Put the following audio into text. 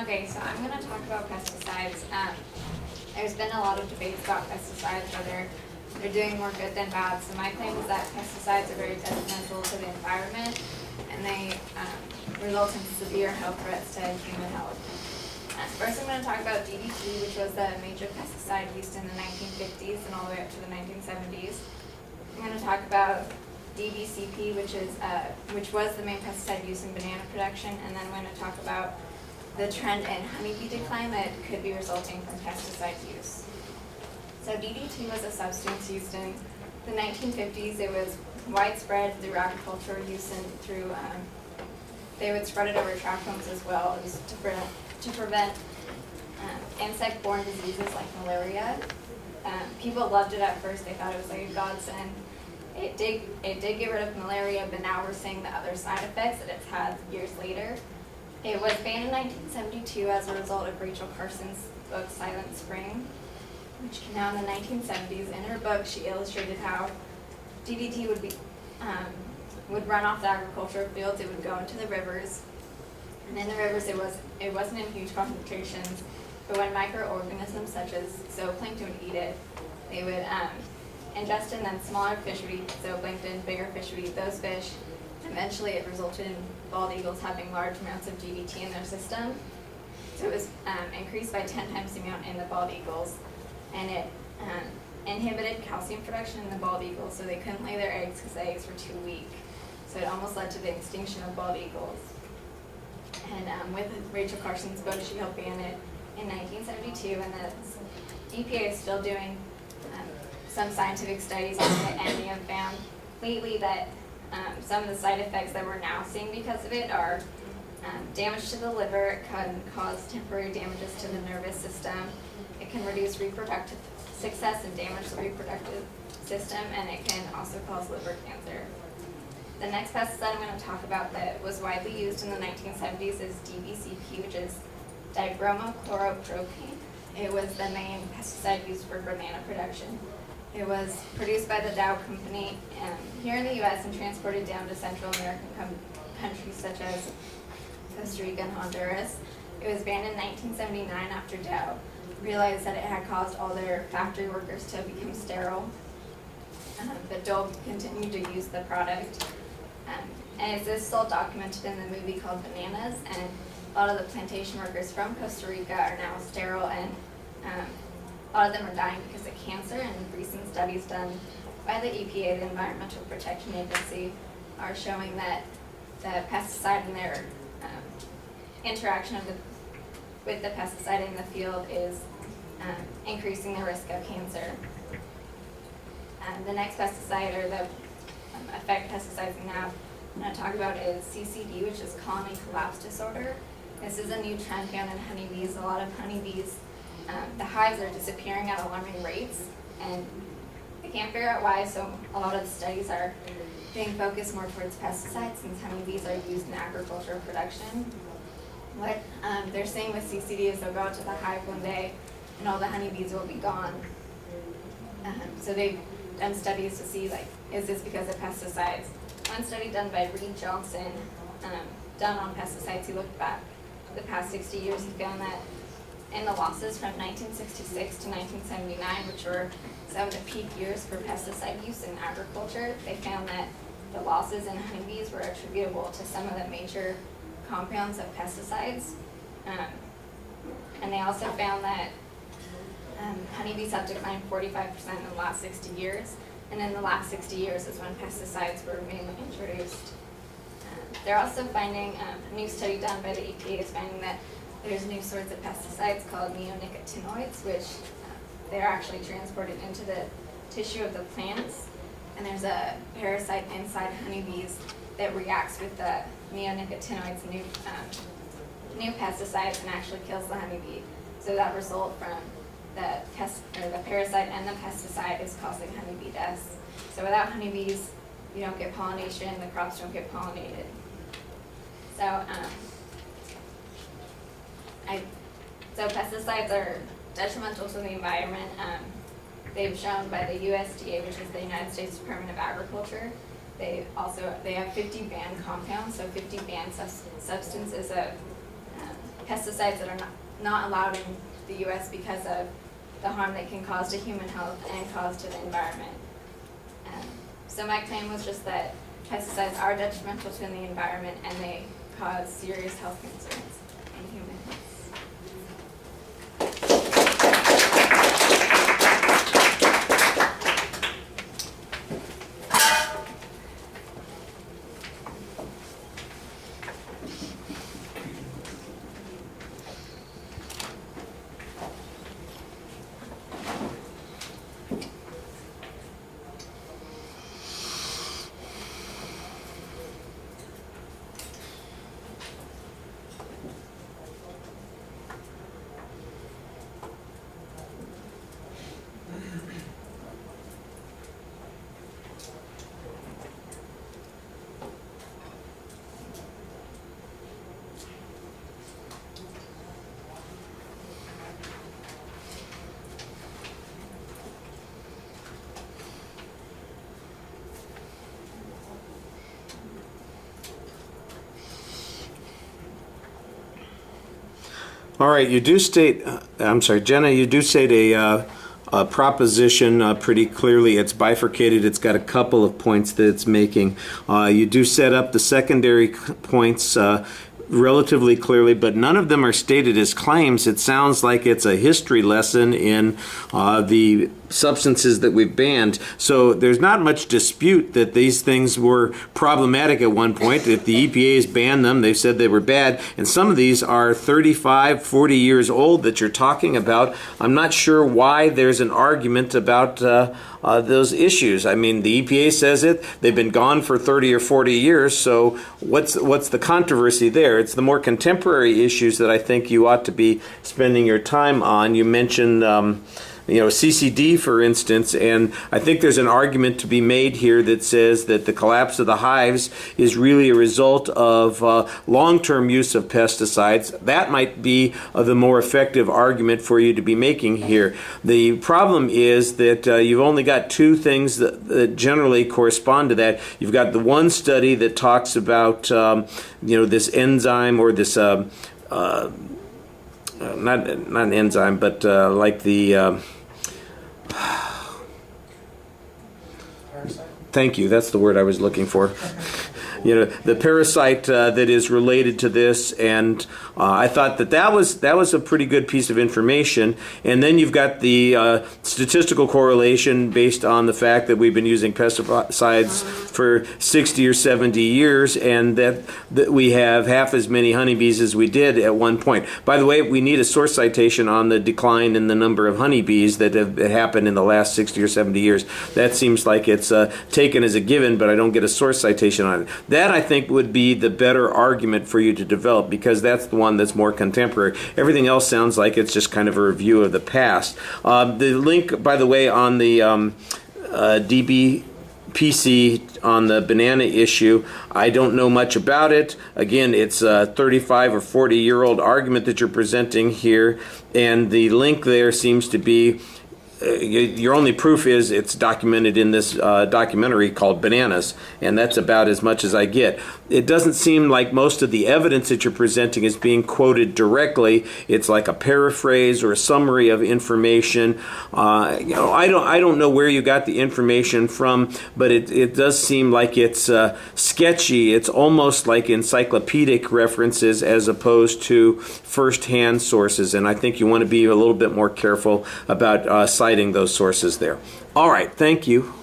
Okay, so I'm going to talk about pesticides. There's been a lot of debates about pesticides, whether they're doing more good than bad. So my claim is that pesticides are very detrimental to the environment, and they result in severe health threats to human health. First, I'm going to talk about DDT, which was the major pesticide used in the 1950s and all the way up to the 1970s. I'm going to talk about DBCP, which was the main pesticide used in banana production, and then I'm going to talk about the trend in honeybee decline that could be resulting from pesticide use. So DDT was a substance used in the 1950s. It was widespread through agricultural use and through, they would spread it over trap homes as well. It was to prevent insect-borne diseases like malaria. People loved it at first. They thought it was like a godsend. It did get rid of malaria, but now we're seeing the other side effects that it's had years later. It was banned in 1972 as a result of Rachel Carson's book Silent Spring, which came out in the 1970s. In her book, she illustrated how DDT would run off the agricultural fields. It would go into the rivers, and in the rivers it wasn't in huge concentrations, but when microorganisms such as zooplankton would eat it, they would ingest it, and then smaller fish would eat zooplankton, bigger fish would eat those fish. Eventually, it resulted in bald eagles having large amounts of DDT in their system. So it was increased by 10 times the amount in the bald eagles, and it inhibited calcium production in the bald eagles, so they couldn't lay their eggs because the eggs were too weak. So it almost led to the extinction of bald eagles. And with Rachel Carson's book, she helped ban it in 1972, and the EPA is still doing some scientific studies on it, and they have found lately that some of the side effects that we're now seeing because of it are damage to the liver. It can cause temporary damages to the nervous system. It can reduce reproductive success and damage the reproductive system, and it can also cause liver cancer. The next pesticide I'm going to talk about that was widely used in the 1970s is DBCP, which is dibromachloropropane. It was the main pesticide used for banana production. It was produced by the Dow Company here in the U.S. and transported down to Central American countries such as Costa Rica and Honduras. It was banned in 1979 after Dow realized that it had caused all their factory workers to become sterile. But Dow continued to use the product. And it's still documented in the movie called Bananas, and a lot of the plantation workers from Costa Rica are now sterile, and a lot of them are dying because of cancer, and recent studies done by the EPA, the Environmental Protection Agency, are showing that the pesticide and their interaction with the pesticide in the field is increasing the risk of cancer. The next pesticide, or the effect pesticides have I'm going to talk about is CCD, which is colony collapse disorder. This is a new trend found in honeybees. A lot of honeybees, the hives are disappearing at alarming rates, and they can't figure out why, so a lot of the studies are being focused more towards pesticides since honeybees are used in agricultural production. What they're saying with CCD is they'll go out to the hive one day and all the honeybees will be gone. So they've done studies to see, like, is this because of pesticides? One study done by Reed Johnson, done on pesticides, he looked back the past 60 years, he found that in the losses from 1966 to 1979, which were some of the peak years for pesticide use in agriculture, they found that the losses in honeybees were attributable to some of the major compounds of pesticides. And they also found that honeybees have declined 45% in the last 60 years. And in the last 60 years is when pesticides were mainly introduced. They're also finding, a new study done by the EPA is finding that there's new sorts of pesticides called Neonicotinoids, which they're actually transported into the tissue of the plants. And there's a parasite inside honeybees that reacts with the neonicotinoids, new pesticides, and actually kills the honeybee. So that result from the parasite and the pesticide is causing honeybee deaths. So without honeybees, you don't get pollination, the crops don't get pollinated. So pesticides are detrimental to the environment. They've shown by the USDA, which is the United States Department of Agriculture, they have 50 banned compounds, so 50 banned substances of pesticides that are not allowed in the U.S. because of the harm they can cause to human health and cause to the environment. So my claim was just that pesticides are detrimental to the environment and they cause serious health concerns in humans. All right, you do state, I'm sorry, Jenna, you do state a proposition pretty clearly. It's bifurcated. It's got a couple of points that it's making. You do set up the secondary points relatively clearly, but none of them are stated as claims. It sounds like it's a history lesson in the substances that we've banned. So there's not much dispute that these things were problematic at one point. If the EPA has banned them, they've said they were bad. And some of these are 35, 40 years old that you're talking about. I'm not sure why there's an argument about those issues. I mean, the EPA says it. They've been gone for 30 or 40 years. So what's the controversy there? It's the more contemporary issues that I think you ought to be spending your time on. You mentioned CCD, for instance, and I think there's an argument to be made here that says that the collapse of the hives is really a result of long-term use of pesticides. That might be the more effective argument for you to be making here. The problem is that you've only got two things that generally correspond to that. You've got the one study that talks about this enzyme or this not an enzyme, but like the thank you, that's the word I was looking for. The parasite that is related to this, and I thought that was a pretty good piece of information. And then you've got the statistical correlation based on the fact that we've been using pesticides for 60 or 70 years, and that we have half as many honeybees as we did at one point. By the way, we need a source citation on the decline in the number of honeybees that have happened in the last 60 or 70 years. That seems like it's taken as a given, but I don't get a source citation on it. That, I think, would be the better argument for you to develop, because that's the one that's more contemporary. Everything else sounds like it's just kind of a review of the past. The link, by the way, on the DBPC on the banana issue, I don't know much about it. Again, it's a 35 or 40-year-old argument that you're presenting here, and the link there seems to be your only proof is it's documented in this documentary called Bananas, and that's about as much as I get. It doesn't seem like most of the evidence that you're presenting is being quoted directly. It's like a paraphrase or a summary of information. I don't know where you got the information from, but it does seem like it's sketchy. It's almost like encyclopedic references as opposed to first-hand sources, and I think you want to be a little bit more careful about citing those sources there. All right, thank you.